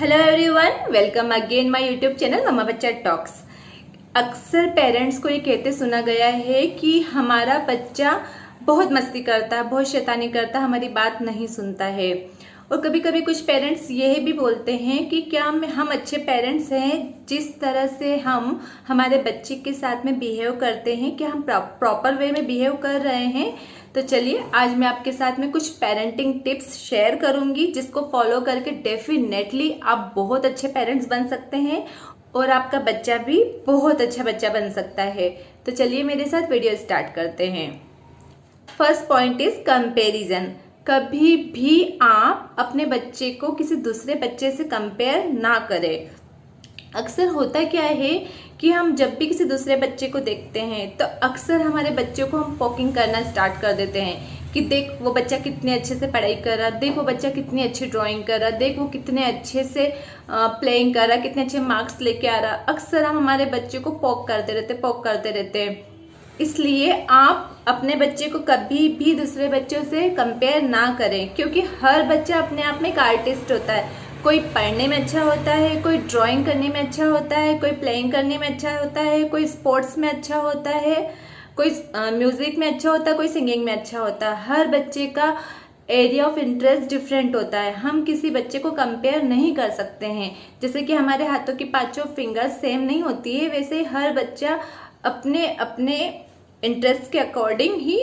Hello everyone, welcome again my YouTube channel Mamma Bachcha talks. अक्सर parents को ये कहते सुना गया है कि हमारा बच्चा बहुत मस्ती करता है, बहुत शैतानी करता है, हमारी बात नहीं सुनता है। और कभी कभी कुछ पेरेंट्स यह भी बोलते हैं कि क्या हम अच्छे पेरेंट्स हैं, जिस तरह से हम हमारे बच्चे के साथ में बिहेव करते हैं, क्या हम प्रॉपर वे में बिहेव कर रहे हैं। तो चलिए आज मैं आपके साथ में कुछ पेरेंटिंग टिप्स शेयर करूंगी, जिसको फॉलो करके डेफिनेटली आप बहुत अच्छे पेरेंट्स बन सकते हैं और आपका बच्चा भी बहुत अच्छा बच्चा बन सकता है। तो चलिए मेरे साथ वीडियो स्टार्ट करते हैं। First point is comparison. कभी भी आप अपने बच्चे को किसी दूसरे बच्चे से कंपेयर ना करें। अक्सर होता क्या है कि हम जब भी किसी दूसरे बच्चे को देखते हैं तो अक्सर हमारे बच्चों को हम पोकिंग करना स्टार्ट कर देते हैं कि देख वो बच्चा कितने अच्छे से पढ़ाई कर रहा, देख वो बच्चा कितनी अच्छी ड्राइंग कर रहा, देख वो कितने अच्छे से प्लेइंग कर रहा, कितने अच्छे मार्क्स लेके आ रहा। अक्सर हम हमारे बच्चे को पोक करते रहते हैं। इसलिए आप अपने बच्चे को कभी भी दूसरे बच्चों से कंपेयर ना करें, क्योंकि हर बच्चा अपने आप में एक आर्टिस्ट होता है। कोई पढ़ने में अच्छा होता है, कोई ड्राइंग करने में अच्छा होता है, कोई प्लेइंग करने में अच्छा होता है, कोई स्पोर्ट्स में अच्छा होता है, कोई म्यूजिक में अच्छा होता है, कोई सिंगिंग में अच्छा होता है। हर बच्चे का एरिया ऑफ इंटरेस्ट डिफरेंट होता है। हम किसी बच्चे को कंपेयर नहीं कर सकते हैं। जैसे कि हमारे हाथों की पांचों फिंगर्स सेम नहीं होती है, वैसे हर बच्चा अपने अपने इंटरेस्ट के अकॉर्डिंग ही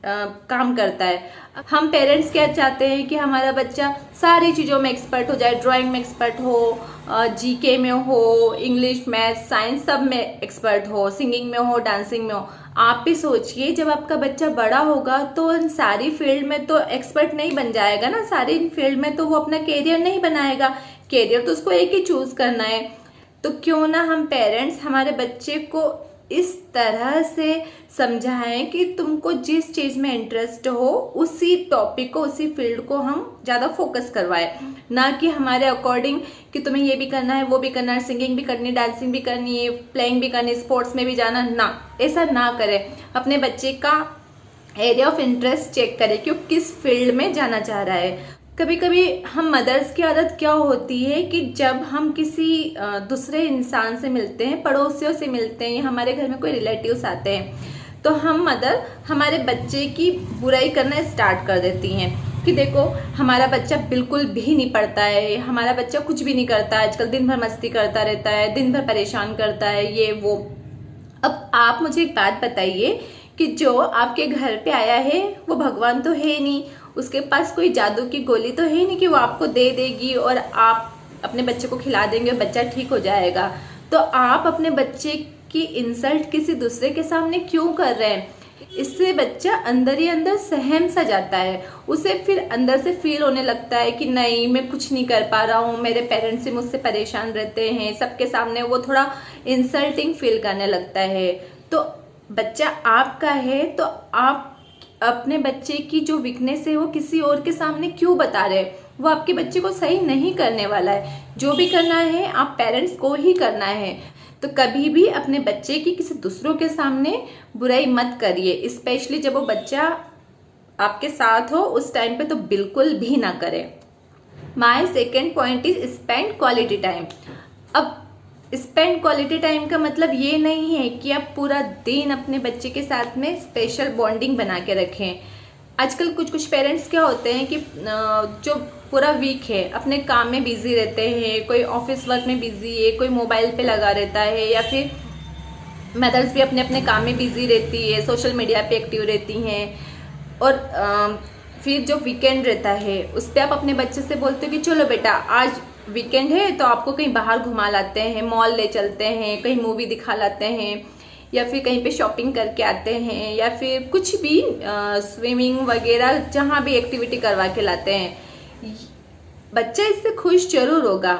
काम करता है। हम पेरेंट्स क्या चाहते हैं कि हमारा बच्चा सारी चीज़ों में एक्सपर्ट हो जाए, ड्राइंग में एक्सपर्ट हो, जीके में हो, इंग्लिश, मैथ, साइंस सब में एक्सपर्ट हो, सिंगिंग में हो, डांसिंग में हो। आप भी सोचिए, जब आपका बच्चा बड़ा होगा तो इन सारी फील्ड में तो एक्सपर्ट नहीं बन जाएगा ना। सारी फील्ड में तो वो अपना कैरियर नहीं बनाएगा। कैरियर तो उसको एक ही चूज करना है। तो क्यों ना हम पेरेंट्स हमारे बच्चे को इस तरह से समझाएं कि तुमको जिस चीज में इंटरेस्ट हो उसी टॉपिक को, उसी फील्ड को हम ज्यादा फोकस करवाएं, ना कि हमारे अकॉर्डिंग कि तुम्हें ये भी करना है, वो भी करना है, सिंगिंग भी करनी है, डांसिंग भी करनी है, प्लेइंग भी करनी है, स्पोर्ट्स में भी जाना। ना, ऐसा ना करें। अपने बच्चे का एरिया ऑफ इंटरेस्ट चेक करें कि वो किस फील्ड में जाना चाह रहा है। कभी कभी हम मदर्स की आदत क्या होती है कि जब हम किसी दूसरे इंसान से मिलते हैं, पड़ोसियों से मिलते हैं या हमारे घर में कोई रिलेटिव्स आते हैं, तो हम मदर हमारे बच्चे की बुराई करना स्टार्ट कर देती हैं कि देखो हमारा बच्चा बिल्कुल भी नहीं पढ़ता है, हमारा बच्चा कुछ भी नहीं करता है, आजकल दिन भर मस्ती करता रहता है, दिन भर परेशान करता है, ये वो। अब आप मुझे एक बात बताइए कि जो आपके घर पे आया है वो भगवान तो है नहीं, उसके पास कोई जादू की गोली तो है नहीं कि वो आपको दे देगी और आप अपने बच्चे को खिला देंगे और बच्चा ठीक हो जाएगा। तो आप अपने बच्चे की इंसल्ट किसी दूसरे के सामने क्यों कर रहे हैं? इससे बच्चा अंदर ही अंदर सहम सा जाता है। उसे फिर अंदर से फील होने लगता है कि नहीं, मैं कुछ नहीं कर पा रहा हूँ, मेरे पेरेंट्स से मुझसे परेशान रहते हैं, सबके सामने वो थोड़ा इंसल्टिंग फील करने लगता है। तो बच्चा आपका है तो आप अपने बच्चे की जो वीकनेस है वो किसी और के सामने क्यों बता रहे हैं? वो आपके बच्चे को सही नहीं करने वाला है। जो भी करना है आप पेरेंट्स को ही करना है। तो कभी भी अपने बच्चे की किसी दूसरों के सामने बुराई मत करिए, स्पेशली जब वो बच्चा आपके साथ हो उस टाइम पे तो बिल्कुल भी ना करें। My second point is spend quality time. अब स्पेंड क्वालिटी टाइम का मतलब ये नहीं है कि आप पूरा दिन अपने बच्चे के साथ में स्पेशल बॉन्डिंग बना के रखें। आजकल कुछ पेरेंट्स क्या होते हैं कि जो पूरा वीक है अपने काम में बिजी रहते हैं, कोई ऑफिस वर्क में बिजी है, कोई मोबाइल पे लगा रहता है, या फिर मदर्स भी अपने अपने काम में बिजी रहती है, सोशल मीडिया पे एक्टिव रहती हैं। और फिर जो वीकेंड रहता है उस पर आप अपने बच्चे से बोलते हो कि चलो बेटा आज वीकेंड है तो आपको कहीं बाहर घुमा लाते हैं, मॉल ले चलते हैं, कहीं मूवी दिखा लाते हैं, या फिर कहीं पे शॉपिंग करके आते हैं, या फिर कुछ भी स्विमिंग वगैरह जहाँ भी एक्टिविटी करवा के लाते हैं। बच्चा इससे खुश जरूर होगा,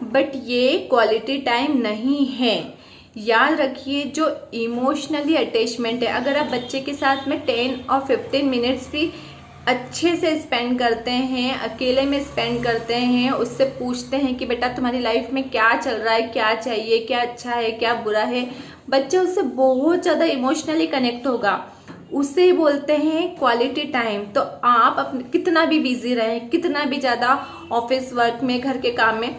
बट ये क्वालिटी टाइम नहीं है। याद रखिए, जो इमोशनली अटैचमेंट है, अगर आप बच्चे के साथ में 10 और 15 मिनट्स भी अच्छे से स्पेंड करते हैं, अकेले में स्पेंड करते हैं, उससे पूछते हैं कि बेटा तुम्हारी लाइफ में क्या चल रहा है, क्या चाहिए, क्या अच्छा है, क्या बुरा है, बच्चा उससे बहुत ज़्यादा इमोशनली कनेक्ट होगा। उसे बोलते हैं क्वालिटी टाइम। तो आप अपने कितना भी बिजी रहें, कितना भी ज़्यादा ऑफिस वर्क में, घर के काम में,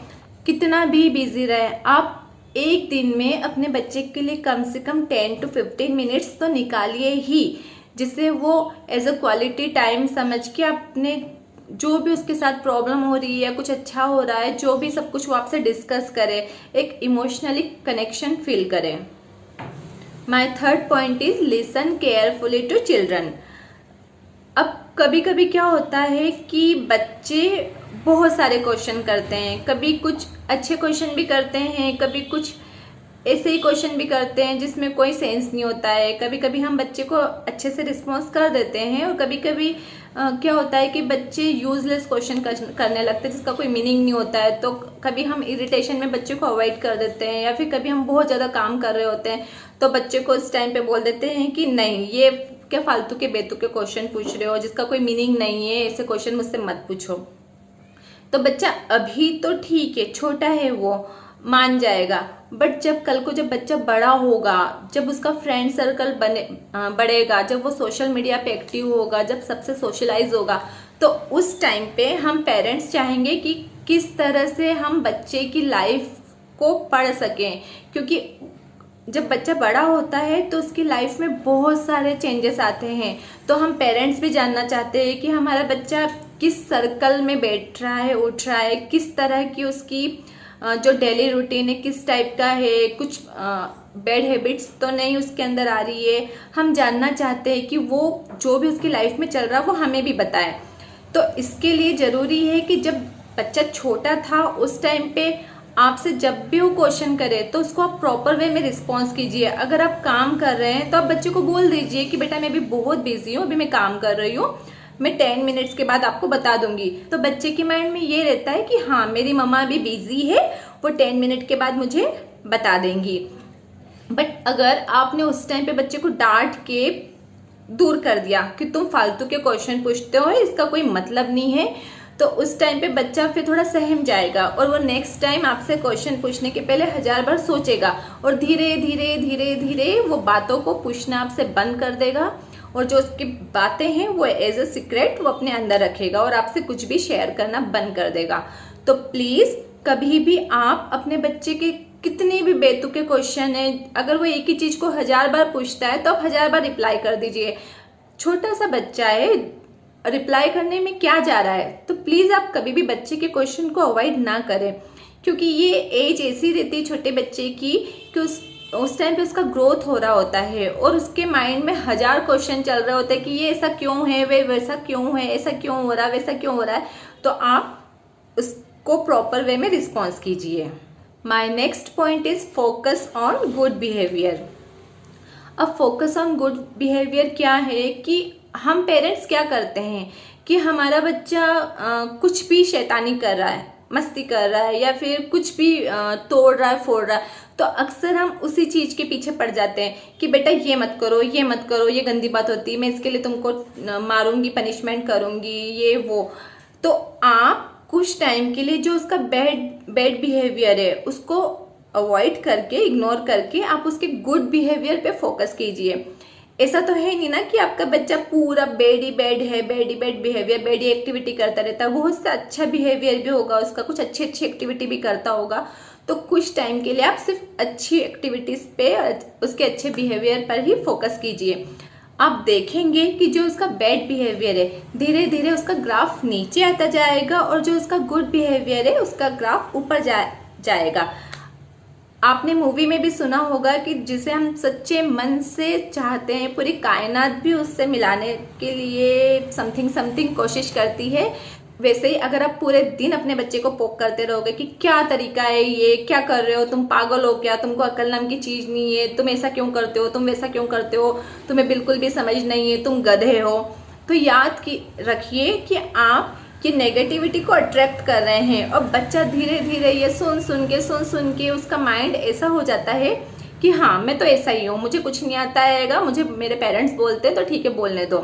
कितना भी बिजी रहे, आप एक दिन में अपने बच्चे के लिए कम से कम 10 to 15 मिनट्स तो निकालिए ही, जिससे वो एज अ क्वालिटी टाइम समझ के अपने जो भी उसके साथ प्रॉब्लम हो रही है, कुछ अच्छा हो रहा है, जो भी सब कुछ वो आपसे डिस्कस करे, एक इमोशनली कनेक्शन फील करे। My third point is listen carefully to children. अब कभी कभी क्या होता है कि बच्चे बहुत सारे क्वेश्चन करते हैं, कभी कुछ अच्छे क्वेश्चन भी करते हैं, कभी कुछ ऐसे ही क्वेश्चन भी करते हैं जिसमें कोई सेंस नहीं होता है। कभी कभी हम बच्चे को अच्छे से रिस्पॉन्स कर देते हैं और कभी कभी क्या होता है कि बच्चे यूजलेस क्वेश्चन करने लगते हैं जिसका कोई मीनिंग नहीं होता है। तो कभी हम इरिटेशन में बच्चे को अवॉइड कर देते हैं, या फिर कभी हम बहुत ज़्यादा काम कर रहे होते हैं तो बच्चे को इस टाइम पे बोल देते हैं कि नहीं, ये क्या फालतू के बेतुके के क्वेश्चन पूछ रहे हो जिसका कोई मीनिंग नहीं है, ऐसे क्वेश्चन मुझसे मत पूछो। तो बच्चा अभी तो ठीक है, छोटा है, वो मान जाएगा, बट जब कल को जब बच्चा बड़ा होगा, जब उसका फ्रेंड सर्कल बढ़ेगा, जब वो सोशल मीडिया पे एक्टिव होगा, जब सबसे सोशलाइज होगा, तो उस टाइम पे हम पेरेंट्स चाहेंगे कि किस तरह से हम बच्चे की लाइफ को पढ़ सकें, क्योंकि जब बच्चा बड़ा होता है तो उसकी लाइफ में बहुत सारे चेंजेस आते हैं। तो हम पेरेंट्स भी जानना चाहते हैं कि हमारा बच्चा किस सर्कल में बैठ रहा है, उठ रहा है, किस तरह की उसकी जो डेली रूटीन है किस टाइप का है, कुछ बैड हैबिट्स तो नहीं उसके अंदर आ रही है। हम जानना चाहते हैं कि वो जो भी उसकी लाइफ में चल रहा है वो हमें भी बताए। तो इसके लिए ज़रूरी है कि जब बच्चा छोटा था उस टाइम पे आपसे जब भी वो क्वेश्चन करे तो उसको आप प्रॉपर वे में रिस्पॉन्स कीजिए। अगर आप काम कर रहे हैं तो आप बच्चे को बोल दीजिए कि बेटा मैं अभी बहुत बिजी हूँ, अभी मैं काम कर रही हूँ, मैं 10 मिनट्स के बाद आपको बता दूंगी। तो बच्चे के माइंड में ये रहता है कि हाँ मेरी मम्मा अभी बिजी है, वो 10 मिनट के बाद मुझे बता देंगी। बट अगर आपने उस टाइम पे बच्चे को डांट के दूर कर दिया कि तुम फालतू के क्वेश्चन पूछते हो, इसका कोई मतलब नहीं है, तो उस टाइम पे बच्चा फिर थोड़ा सहम जाएगा और वो नेक्स्ट टाइम आपसे क्वेश्चन पूछने के पहले 1000 बार सोचेगा और धीरे धीरे धीरे धीरे वो बातों को पूछना आपसे बंद कर देगा और जो उसकी बातें हैं वो एज अ सीक्रेट वो अपने अंदर रखेगा और आपसे कुछ भी शेयर करना बंद कर देगा। तो प्लीज कभी भी आप अपने बच्चे के कितने भी बेतुके क्वेश्चन है, अगर वो एक ही चीज को 1000 बार पूछता है तो आप 1000 बार रिप्लाई कर दीजिए। छोटा सा बच्चा है, रिप्लाई करने में क्या जा रहा है। तो प्लीज आप कभी भी बच्चे के क्वेश्चन को अवॉइड ना करें, क्योंकि ये एज ऐसी रहती है छोटे बच्चे की कि उस टाइम पे उसका ग्रोथ हो रहा होता है और उसके माइंड में 1000 क्वेश्चन चल रहे होते हैं कि ये ऐसा क्यों है, वे वैसा क्यों है, ऐसा क्यों हो रहा है, वैसा क्यों हो रहा है। तो आप उसको प्रॉपर वे में रिस्पॉन्स कीजिए। माई next point is focus on good behaviour. अब फोकस ऑन गुड बिहेवियर क्या है कि हम पेरेंट्स क्या करते हैं कि हमारा बच्चा कुछ भी शैतानी कर रहा है, मस्ती कर रहा है या फिर कुछ भी तोड़ रहा है, फोड़ रहा है, तो अक्सर हम उसी चीज के पीछे पड़ जाते हैं कि बेटा ये मत करो, ये मत करो, ये गंदी बात होती है, मैं इसके लिए तुमको मारूंगी, पनिशमेंट करूंगी, ये वो। तो आप कुछ टाइम के लिए जो उसका बैड बिहेवियर है उसको अवॉइड करके, इग्नोर करके आप उसके गुड बिहेवियर पे फोकस कीजिए। ऐसा तो है नहीं ना कि आपका बच्चा पूरा बेड ही बेड है, बेड ही बेड बिहेवियर, बेड ही एक्टिविटी करता रहता है। बहुत सा अच्छा बिहेवियर भी होगा उसका, कुछ अच्छी अच्छी एक्टिविटी भी करता होगा। तो कुछ टाइम के लिए आप सिर्फ अच्छी एक्टिविटीज पे, उसके अच्छे बिहेवियर पर ही फोकस कीजिए। आप देखेंगे कि जो उसका बैड बिहेवियर है धीरे धीरे उसका ग्राफ नीचे आता जाएगा और जो उसका गुड बिहेवियर है उसका ग्राफ ऊपर जाएगा। आपने मूवी में भी सुना होगा कि जिसे हम सच्चे मन से चाहते हैं पूरी कायनात भी उससे मिलाने के लिए समथिंग कोशिश करती है। वैसे ही अगर आप पूरे दिन अपने बच्चे को पोक करते रहोगे कि क्या तरीका है, ये क्या कर रहे हो, तुम पागल हो क्या, तुमको अकल नाम की चीज नहीं है, तुम ऐसा क्यों करते हो, तुम वैसा क्यों करते हो, तुम्हें बिल्कुल भी समझ नहीं है, तुम गधे हो, तो याद रखिए कि आप ये नेगेटिविटी को अट्रैक्ट कर रहे हैं और बच्चा धीरे धीरे ये सुन के उसका माइंड ऐसा हो जाता है कि हाँ मैं तो ऐसा ही हूँ, मुझे कुछ नहीं आता है, मुझे मेरे पेरेंट्स बोलते हैं तो ठीक है बोलने दो,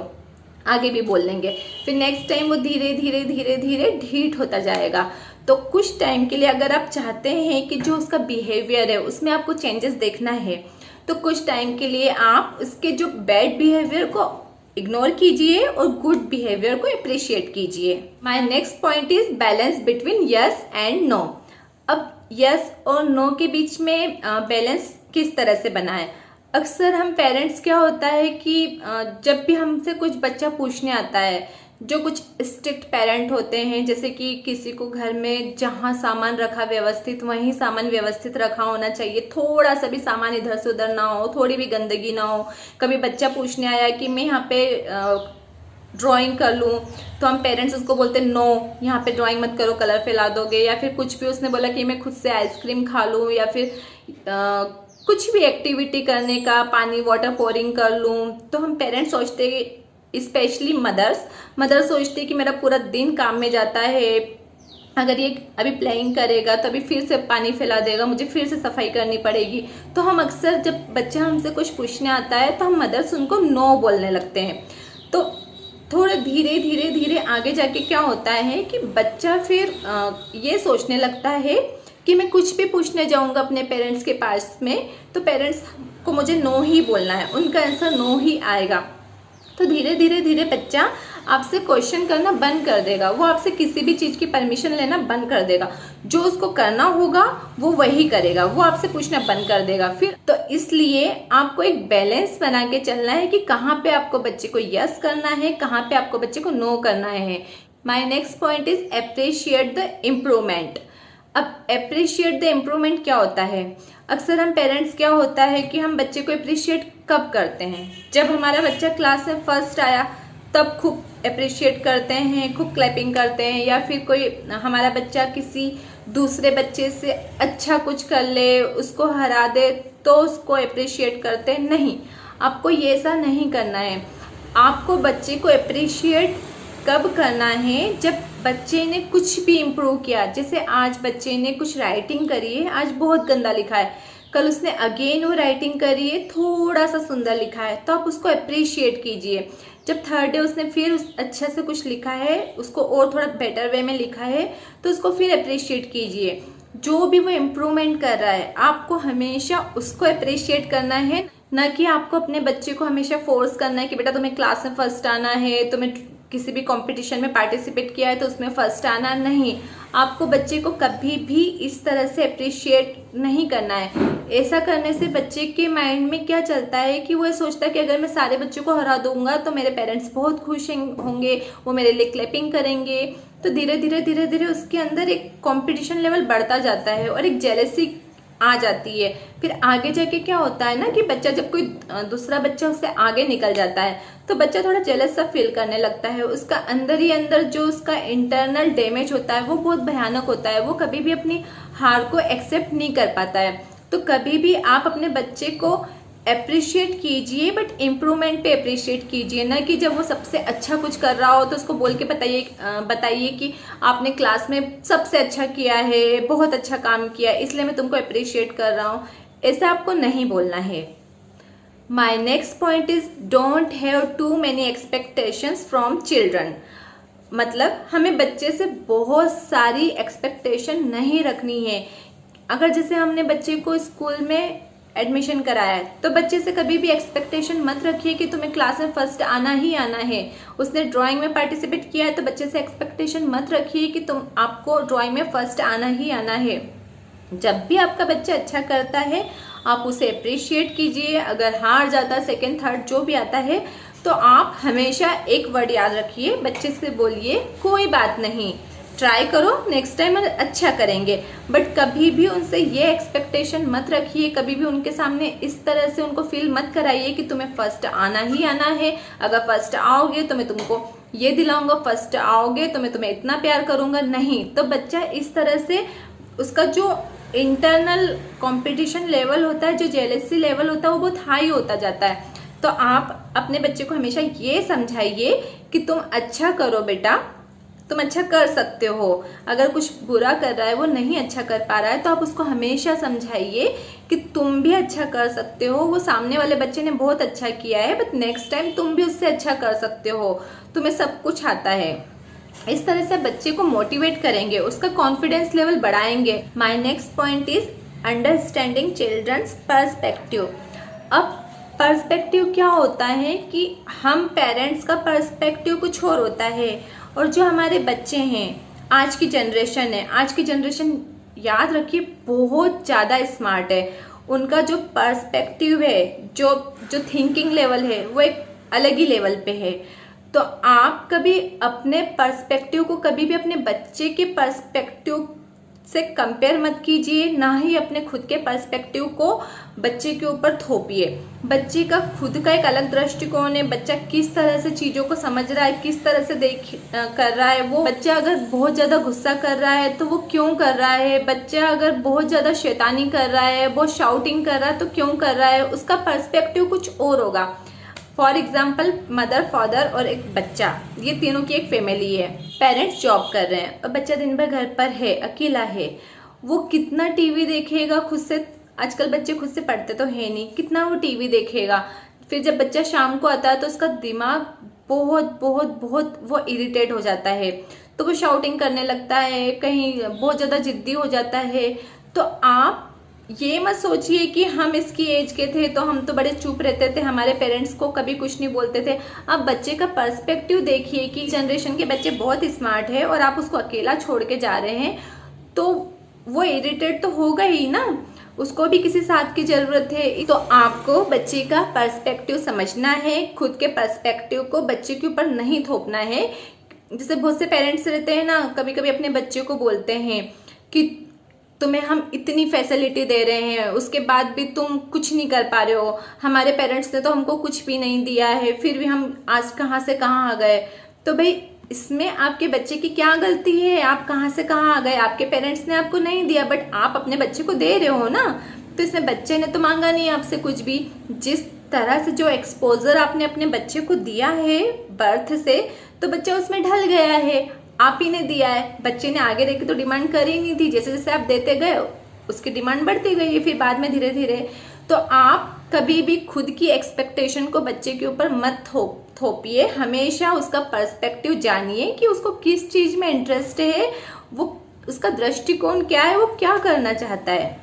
आगे भी बोल लेंगे। फिर नेक्स्ट टाइम वो धीरे धीरे धीरे धीरे ढीठ होता जाएगा। तो कुछ टाइम के लिए अगर आप चाहते हैं कि जो उसका बिहेवियर है उसमें आपको चेंजेस देखना है तो कुछ टाइम के लिए आप उसके जो बैड बिहेवियर को इग्नोर कीजिए और गुड बिहेवियर को अप्रिशिएट कीजिए। My next point is balance between yes and no. अब यस और नो के बीच में बैलेंस किस तरह से बनाएं। अक्सर हम पेरेंट्स क्या होता है कि जब भी हमसे कुछ बच्चा पूछने आता है, जो कुछ स्ट्रिक्ट पेरेंट होते हैं, जैसे कि किसी को घर में जहाँ सामान रखा व्यवस्थित वहीं सामान व्यवस्थित रखा होना चाहिए, थोड़ा सा भी सामान इधर से उधर ना हो, थोड़ी भी गंदगी ना हो। कभी बच्चा पूछने आया कि मैं यहाँ पे ड्राइंग कर लूँ, तो हम पेरेंट्स उसको बोलते हैं नो, यहाँ पे ड्राइंग मत करो, कलर फैला दोगे। या फिर कुछ भी उसने बोला कि मैं खुद से आइसक्रीम खा लूँ, या फिर कुछ भी एक्टिविटी करने का, पानी वाटर पोरिंग कर लूँ, तो हम पेरेंट्स सोचते, स्पेशली मदर सोचती कि मेरा पूरा दिन काम में जाता है, अगर ये अभी प्लेइंग करेगा तो अभी फिर से पानी फैला देगा, मुझे फिर से सफाई करनी पड़ेगी। तो हम अक्सर जब बच्चा हमसे कुछ पूछने आता है तो हम मदर्स उनको नो बोलने लगते हैं। तो थोड़ा धीरे धीरे धीरे आगे जाके क्या होता है कि बच्चा फिर ये सोचने लगता है कि मैं कुछ भी पूछने जाऊंगा अपने पेरेंट्स के पास में तो पेरेंट्स को मुझे नो ही बोलना है, उनका आंसर नो ही आएगा। तो धीरे धीरे धीरे बच्चा आपसे क्वेश्चन करना बंद कर देगा, वो आपसे किसी भी चीज़ की परमिशन लेना बंद कर देगा। जो उसको करना होगा वो वही करेगा, वो आपसे पूछना बंद कर देगा फिर। तो इसलिए आपको एक बैलेंस बना के चलना है कि कहाँ पे आपको बच्चे को यस करना है, कहाँ पे आपको बच्चे को नो करना है। My next point is appreciate the improvement. अब अप्रिशिएट द इम्प्रूवमेंट क्या होता है? अक्सर हम पेरेंट्स क्या होता है कि हम बच्चे को अप्रिशिएट कब करते हैं? जब हमारा बच्चा क्लास में फर्स्ट आया तब खूब अप्रिशिएट करते हैं, खूब क्लैपिंग करते हैं। या फिर कोई हमारा बच्चा किसी दूसरे बच्चे से अच्छा कुछ कर ले, उसको हरा दे, तो उसको अप्रिशिएट करते हैं। नहीं, आपको ये ऐसा नहीं करना है। आपको बच्चे को अप्रिशिएट कब करना है? जब बच्चे ने कुछ भी इम्प्रूव किया। जैसे आज बच्चे ने कुछ राइटिंग करी है, आज बहुत गंदा लिखा है, कल उसने अगेन वो राइटिंग करी है, थोड़ा सा सुंदर लिखा है, तो आप उसको अप्रिशिएट कीजिए। जब थर्ड डे उसने फिर अच्छे से कुछ लिखा है, उसको और थोड़ा बेटर वे में लिखा है, तो उसको फिर अप्रिशिएट कीजिए। जो भी वो इम्प्रूवमेंट कर रहा है आपको हमेशा उसको अप्रिशिएट करना है, न कि आपको अपने बच्चे को हमेशा फोर्स करना है कि बेटा तुम्हें क्लास में फर्स्ट आना है, तुम्हें किसी भी कंपटीशन में पार्टिसिपेट किया है तो उसमें फर्स्ट आना। नहीं, आपको बच्चे को कभी भी इस तरह से अप्रिशिएट नहीं करना है। ऐसा करने से बच्चे के माइंड में क्या चलता है कि वो ये सोचता है कि अगर मैं सारे बच्चों को हरा दूंगा तो मेरे पेरेंट्स बहुत खुश होंगे, वो मेरे लिए क्लैपिंग करेंगे। तो धीरे धीरे धीरे धीरे उसके अंदर एक कंपटीशन लेवल बढ़ता जाता है और एक जेलसी आ जाती है। फिर आगे जाके क्या होता है ना कि बच्चा जब कोई दूसरा बच्चा उससे आगे निकल जाता है तो बच्चा थोड़ा जेलस सा फील करने लगता है। उसका अंदर ही अंदर जो उसका इंटरनल डैमेज होता है वो बहुत भयानक होता है, वो कभी भी अपनी हार को एक्सेप्ट नहीं कर पाता है। तो कभी भी आप अपने बच्चे को अप्रिशिएट कीजिए, बट इम्प्रूवमेंट पे अप्रिशिएट कीजिए, ना कि जब वो सबसे अच्छा कुछ कर रहा हो तो उसको बोल के बताइए कि आपने क्लास में सबसे अच्छा किया है, बहुत अच्छा काम किया, इसलिए मैं तुमको अप्रिशिएट कर रहा हूँ। ऐसा आपको नहीं बोलना है। My next point is don't have too many expectations from children. मतलब हमें बच्चे से बहुत सारी एक्सपेक्टेशन नहीं रखनी है। अगर जैसे हमने बच्चे को स्कूल में एडमिशन कराया है तो बच्चे से कभी भी एक्सपेक्टेशन मत रखिए कि तुम्हें क्लास में फर्स्ट आना ही आना है। उसने ड्राइंग में पार्टिसिपेट किया है तो बच्चे से एक्सपेक्टेशन मत रखिए कि आपको ड्राइंग में फर्स्ट आना ही आना है। जब भी आपका बच्चा अच्छा करता है आप उसे अप्रिशिएट कीजिए। अगर हार जाता है, सेकेंड थर्ड जो भी आता है, तो आप हमेशा एक वर्ड याद रखिए, बच्चे से बोलिए कोई बात नहीं, ट्राई करो, नेक्स्ट टाइम अच्छा करेंगे। बट कभी भी उनसे ये एक्सपेक्टेशन मत रखिए, कभी भी उनके सामने इस तरह से उनको फील मत कराइए कि तुम्हें फर्स्ट आना ही आना है। अगर फर्स्ट आओगे तो मैं तुमको ये दिलाऊंगा, फर्स्ट आओगे तो मैं तुम्हें इतना प्यार करूंगा। नहीं, तो बच्चा इस तरह से उसका जो इंटरनल कंपटीशन लेवल होता है, जो जेलसी लेवल होता है, वो बहुत हाई होता जाता है। तो आप अपने बच्चे को हमेशा ये समझाइए कि तुम अच्छा करो बेटा, तुम अच्छा कर सकते हो। अगर कुछ बुरा कर रहा है, वो नहीं अच्छा कर पा रहा है, तो आप उसको हमेशा समझाइए कि तुम भी अच्छा कर सकते हो। वो सामने वाले बच्चे ने बहुत अच्छा किया है, बट नेक्स्ट टाइम तुम भी उससे अच्छा कर सकते हो, तुम्हें सब कुछ आता है। इस तरह से बच्चे को मोटिवेट करेंगे, उसका कॉन्फिडेंस लेवल बढ़ाएंगे। My next point is understanding children's perspective. अब पर्सपेक्टिव क्या होता है कि हम पेरेंट्स का पर्सपेक्टिव कुछ और होता है, और जो हमारे बच्चे हैं, आज की जनरेशन है, आज की जनरेशन याद रखिए बहुत ज़्यादा स्मार्ट है। उनका जो पर्सपेक्टिव है, जो थिंकिंग लेवल है, वो एक अलग ही लेवल पे है। तो आप कभी अपने पर्सपेक्टिव को कभी भी अपने बच्चे के पर्सपेक्टिव से कंपेयर मत कीजिए, ना ही अपने खुद के पर्सपेक्टिव को बच्चे के ऊपर थोपिए। बच्चे का खुद का एक अलग दृष्टिकोण है, बच्चा किस तरह से चीज़ों को समझ रहा है, किस तरह से कर रहा है। वो बच्चा अगर बहुत ज़्यादा गुस्सा कर रहा है तो वो क्यों कर रहा है, बच्चा अगर बहुत ज़्यादा शैतानी कर रहा है, बहुत शाउटिंग कर रहा है तो क्यों कर रहा है, उसका पर्सपेक्टिव कुछ और होगा। फॉर एग्जाम्पल मदर, फादर और एक बच्चा, ये तीनों की एक फैमिली है। पेरेंट्स जॉब कर रहे हैं और बच्चा दिन भर घर पर है, अकेला है। वो कितना टीवी देखेगा खुद से, आजकल बच्चे खुद से पढ़ते तो है नहीं, कितना वो टीवी देखेगा। फिर जब बच्चा शाम को आता है तो उसका दिमाग बहुत बहुत बहुत वो इरिटेट हो जाता है, तो वो शाउटिंग करने लगता है, कहीं बहुत ज़्यादा जिद्दी हो जाता है। तो आप ये मत सोचिए कि हम इसकी एज के थे तो हम तो बड़े चुप रहते थे, हमारे पेरेंट्स को कभी कुछ नहीं बोलते थे। आप बच्चे का पर्सपेक्टिव देखिए कि जनरेशन के बच्चे बहुत स्मार्ट है और आप उसको अकेला छोड़ के जा रहे हैं, तो वो इरिटेट तो होगा ही ना, उसको भी किसी साथ की जरूरत है। तो आपको बच्चे का पर्सपेक्टिव समझना है, खुद के पर्सपेक्टिव को बच्चे के ऊपर नहीं थोपना है। जैसे बहुत से पेरेंट्स रहते हैं ना, कभी कभी अपने बच्चे को बोलते हैं कि तुम्हें हम इतनी फैसिलिटी दे रहे हैं, उसके बाद भी तुम कुछ नहीं कर पा रहे हो, हमारे पेरेंट्स ने तो हमको कुछ भी नहीं दिया है, फिर भी हम आज कहाँ से कहाँ आ गए। तो भाई इसमें आपके बच्चे की क्या गलती है, आप कहाँ से कहाँ आ गए? आपके पेरेंट्स ने आपको नहीं दिया बट आप अपने बच्चे को दे रहे हो ना, तो इसमें बच्चे ने तो मांगा नहीं आपसे कुछ भी। जिस तरह से जो एक्सपोजर आपने अपने बच्चे को दिया है बर्थ से, तो बच्चा उसमें ढल गया है, आप ही ने दिया है। बच्चे ने आगे देख के तो डिमांड करी नहीं थी, जैसे जैसे आप देते गए उसकी डिमांड बढ़ती गई, फिर बाद में धीरे धीरे। तो आप कभी भी खुद की एक्सपेक्टेशन को बच्चे के ऊपर मत थोपिए, हमेशा उसका पर्सपेक्टिव जानिए कि उसको किस चीज में इंटरेस्ट है, वो उसका दृष्टिकोण क्या है, वो क्या करना चाहता है।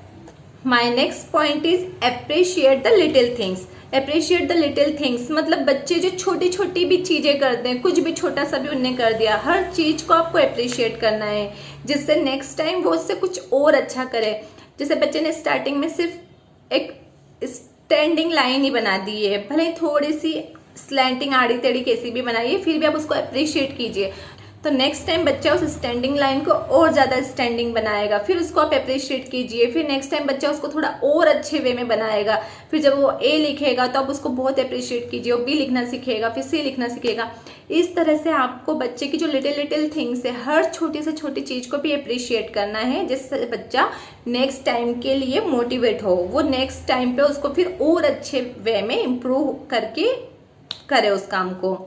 My next point is appreciate the little things. Appreciate the little things मतलब बच्चे जो छोटी छोटी भी चीजें करते हैं, कुछ भी छोटा सा भी उनने कर दिया, हर चीज को आपको अप्रिशिएट करना है, जिससे नेक्स्ट टाइम वो उससे कुछ और अच्छा करे। जैसे बच्चे ने स्टार्टिंग में सिर्फ एक स्टैंडिंग लाइन ही बना दी है, भले थोड़ी सी स्लैंटिंग आड़ी टेढ़ी कैसी भी बनाइए, फिर भी आप उसको अप्रिशिएट कीजिए। तो नेक्स्ट टाइम बच्चा उस स्टैंडिंग लाइन को और ज़्यादा स्टैंडिंग बनाएगा, फिर उसको आप अप्रिशिएट कीजिए। फिर नेक्स्ट टाइम बच्चा उसको थोड़ा और अच्छे वे में बनाएगा, फिर जब वो ए लिखेगा तो आप उसको बहुत अप्रिशिएट कीजिए, वो बी लिखना सीखेगा, फिर सी लिखना सीखेगा। इस तरह से आपको बच्चे की जो लिटिल थिंग्स है, हर छोटी से छोटी चीज़ को भी अप्रिशिएट करना है, जिससे बच्चा नेक्स्ट टाइम के लिए मोटिवेट हो, वो नेक्स्ट टाइम पे उसको फिर और अच्छे वे में इम्प्रूव करके करे उस काम को।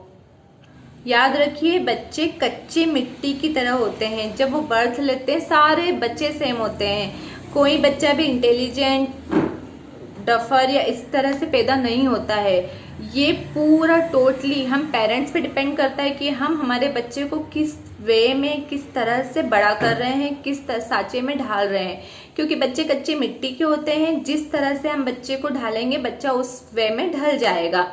याद रखिए बच्चे कच्चे मिट्टी की तरह होते हैं, जब वो बर्थ लेते हैं सारे बच्चे सेम होते हैं, कोई बच्चा भी इंटेलिजेंट, डफर या इस तरह से पैदा नहीं होता है। ये पूरा टोटली हम पेरेंट्स पे डिपेंड करता है कि हम हमारे बच्चे को किस वे में, किस तरह से बड़ा कर रहे हैं, किस सांचे में ढाल रहे हैं, क्योंकि बच्चे कच्चे मिट्टी के होते हैं। जिस तरह से हम बच्चे को ढालेंगे बच्चा उस वे में ढल जाएगा।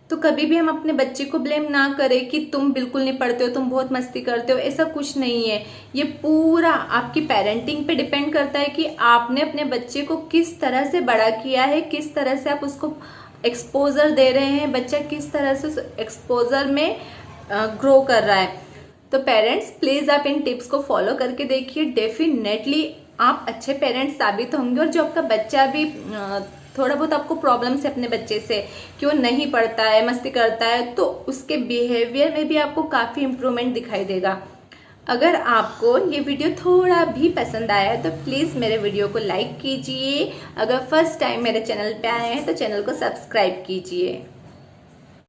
तो कभी भी हम अपने बच्चे को ब्लेम ना करें कि तुम बिल्कुल नहीं पढ़ते हो, तुम बहुत मस्ती करते हो, ऐसा कुछ नहीं है। ये पूरा आपकी पेरेंटिंग पे डिपेंड करता है कि आपने अपने बच्चे को किस तरह से बड़ा किया है, किस तरह से आप उसको एक्सपोजर दे रहे हैं, बच्चा किस तरह से एक्सपोजर में ग्रो कर रहा है। तो पेरेंट्स प्लीज आप इन टिप्स को फॉलो करके देखिए, डेफिनेटली आप अच्छे पेरेंट्स साबित होंगे। और जो आपका बच्चा भी थोड़ा बहुत आपको प्रॉब्लम है अपने बच्चे से कि वो नहीं पढ़ता है, मस्ती करता है, तो उसके बिहेवियर में भी आपको काफ़ी इम्प्रूवमेंट दिखाई देगा। अगर आपको ये वीडियो थोड़ा भी पसंद आया तो प्लीज़ मेरे वीडियो को लाइक कीजिए। अगर फर्स्ट टाइम मेरे चैनल पे आए हैं तो चैनल को सब्सक्राइब कीजिए।